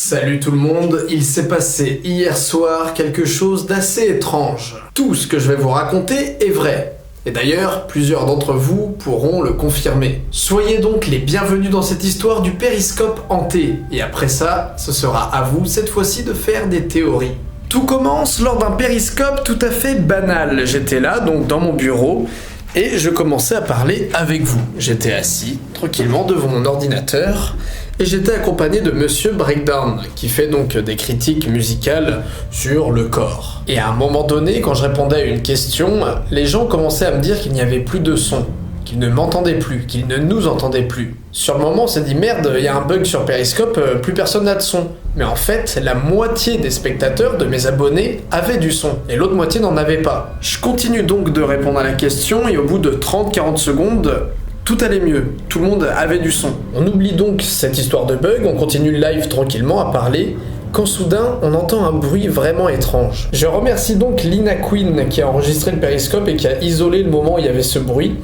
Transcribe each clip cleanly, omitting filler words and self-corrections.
Salut tout le monde, il s'est passé hier soir quelque chose d'assez étrange. Tout ce que je vais vous raconter est vrai. Et d'ailleurs, plusieurs d'entre vous pourront le confirmer. Soyez donc les bienvenus dans cette histoire du périscope hanté. Et après ça, ce sera à vous cette fois-ci de faire des théories. Tout commence lors d'un périscope tout à fait banal. J'étais là, donc dans mon bureau, et je commençais à parler avec vous. J'étais assis, tranquillement, devant mon ordinateur, et j'étais accompagné de Monsieur Breakdown, qui fait donc des critiques musicales sur le corps. Et à un moment donné, quand je répondais à une question, les gens commençaient à me dire qu'il n'y avait plus de son, qu'ils ne m'entendaient plus, qu'ils ne nous entendaient plus. Sur le moment, on s'est dit merde, il y a un bug sur Periscope, plus personne n'a de son. Mais en fait, la moitié des spectateurs de mes abonnés avaient du son, et l'autre moitié n'en avait pas. Je continue donc de répondre à la question, et au bout de 30-40 secondes, tout allait mieux, tout le monde avait du son. On oublie donc cette histoire de bug, on continue le live tranquillement à parler, quand soudain on entend un bruit vraiment étrange. Je remercie donc Lina Queen qui a enregistré le périscope et qui a isolé le moment où il y avait ce bruit,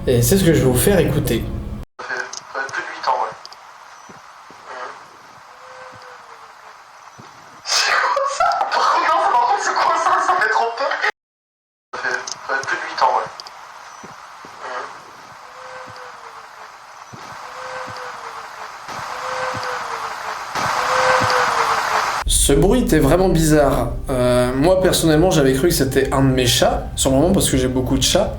et c'est ce que je vais vous faire écouter. Ça fait plus de 8 ans, ouais. C'est quoi ça? Par contre, c'est quoi ça? Ça fait trop peur. Ça fait plus de 8 ans, ouais. Ce bruit était vraiment bizarre. Moi personnellement j'avais cru que c'était un de mes chats, sur le moment parce que j'ai beaucoup de chats.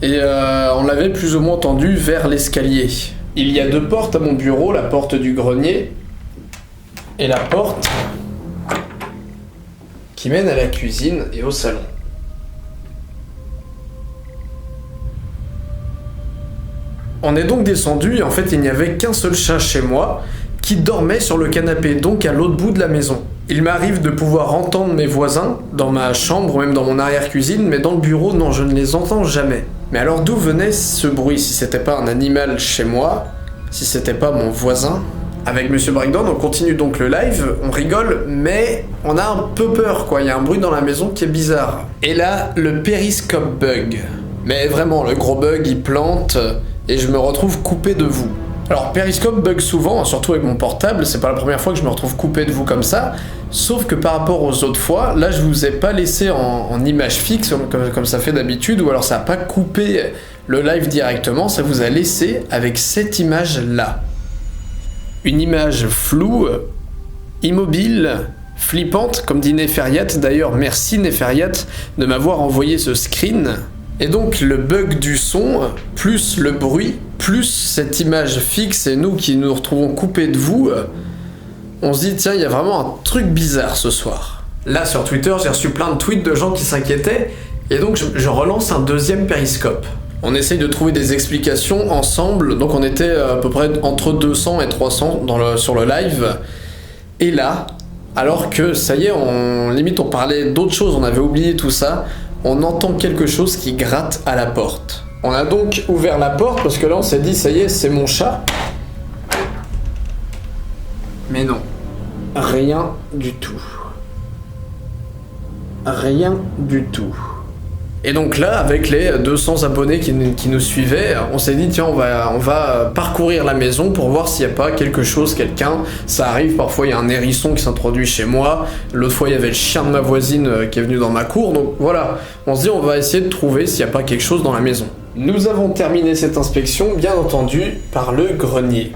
Et on l'avait plus ou moins entendu vers l'escalier. Il y a deux portes à mon bureau, la porte du grenier et la porte qui mène à la cuisine et au salon. On est donc descendu et en fait il n'y avait qu'un seul chat chez moi qui dormait sur le canapé, donc à l'autre bout de la maison. Il m'arrive de pouvoir entendre mes voisins dans ma chambre ou même dans mon arrière-cuisine, mais dans le bureau, non, je ne les entends jamais. Mais alors d'où venait ce bruit? Si c'était pas un animal chez moi, si c'était pas mon voisin? Avec Monsieur Breakdown, on continue donc le live, on rigole, mais on a un peu peur quoi, il y a un bruit dans la maison qui est bizarre. Et là, le périscope bug. Mais vraiment, le gros bug, il plante, et je me retrouve coupé de vous. Alors Periscope bug souvent, surtout avec mon portable, c'est pas la première fois que je me retrouve coupé de vous comme ça, sauf que par rapport aux autres fois, là je vous ai pas laissé en image fixe comme ça fait d'habitude, ou alors ça a pas coupé le live directement, ça vous a laissé avec cette image là. Une image floue, immobile, flippante, comme dit Neferiat. D'ailleurs merci Neferiat de m'avoir envoyé ce screen. Et donc le bug du son, plus le bruit, plus cette image fixe et nous qui nous retrouvons coupés de vous, on se dit tiens, il y a vraiment un truc bizarre ce soir. Là sur Twitter, j'ai reçu plein de tweets de gens qui s'inquiétaient, et donc je relance un deuxième périscope. On essaye de trouver des explications ensemble, donc on était à peu près entre 200 et 300 sur le live, et là, alors que ça y est, limite on parlait d'autres choses, on avait oublié tout ça, on entend quelque chose qui gratte à la porte. On a donc ouvert la porte parce que là on s'est dit ça y est, c'est mon chat. Mais non, rien du tout. Rien du tout. Et donc là, avec les 200 abonnés qui nous suivaient, on s'est dit tiens, on va parcourir la maison pour voir s'il n'y a pas quelque chose, quelqu'un. Ça arrive, parfois il y a un hérisson qui s'introduit chez moi, l'autre fois il y avait le chien de ma voisine qui est venu dans ma cour, donc voilà, on se dit on va essayer de trouver s'il n'y a pas quelque chose dans la maison. Nous avons terminé cette inspection, bien entendu, par le grenier.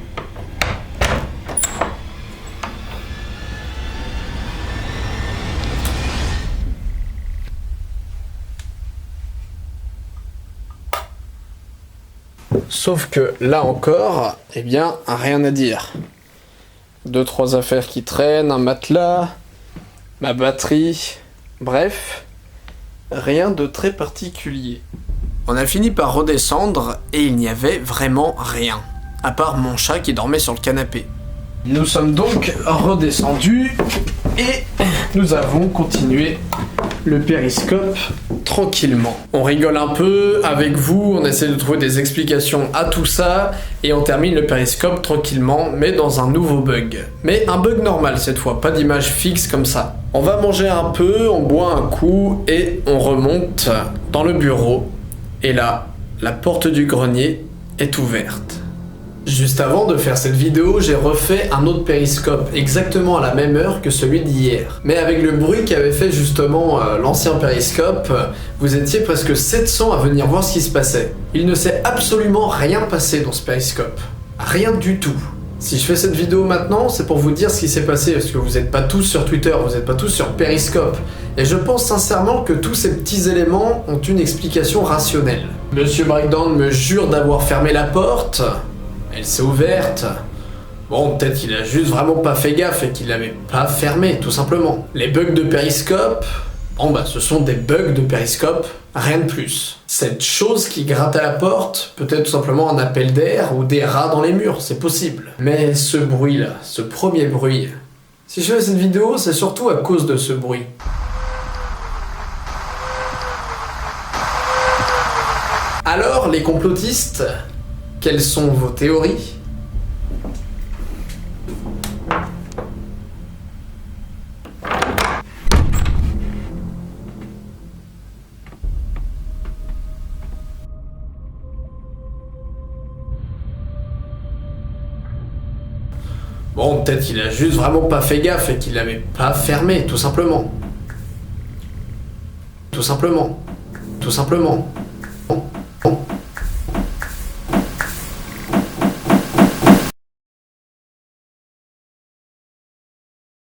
Sauf que là encore, eh bien, rien à dire. 2-3 affaires qui traînent, un matelas, ma batterie, bref, rien de très particulier. On a fini par redescendre et il n'y avait vraiment rien, à part mon chat qui dormait sur le canapé. Nous sommes donc redescendus et nous avons continué le périscope tranquillement. On rigole un peu avec vous, on essaie de trouver des explications à tout ça et on termine le périscope tranquillement mais dans un nouveau bug. Mais un bug normal cette fois, pas d'image fixe comme ça. On va manger un peu, on boit un coup et on remonte dans le bureau et là, la porte du grenier est ouverte. Juste avant de faire cette vidéo, j'ai refait un autre périscope, exactement à la même heure que celui d'hier. Mais avec le bruit qu'avait fait justement l'ancien périscope, vous étiez presque 700 à venir voir ce qui se passait. Il ne s'est absolument rien passé dans ce périscope. Rien du tout. Si je fais cette vidéo maintenant, c'est pour vous dire ce qui s'est passé, parce que vous n'êtes pas tous sur Twitter, vous n'êtes pas tous sur Periscope. Et je pense sincèrement que tous ces petits éléments ont une explication rationnelle. Monsieur Breakdown me jure d'avoir fermé la porte. Elle s'est ouverte. Bon, peut-être qu'il a juste vraiment pas fait gaffe et qu'il l'avait pas fermé, tout simplement. Les bugs de Periscope, bon bah ce sont des bugs de Periscope, rien de plus. Cette chose qui gratte à la porte, peut-être tout simplement un appel d'air ou des rats dans les murs, c'est possible. Mais ce bruit-là, ce premier bruit, si je fais cette vidéo, c'est surtout à cause de ce bruit. Alors, les complotistes, quelles sont vos théories ? Bon, peut-être qu'il a juste vraiment pas fait gaffe et qu'il l'avait pas fermé, tout simplement. Tout simplement. Tout simplement.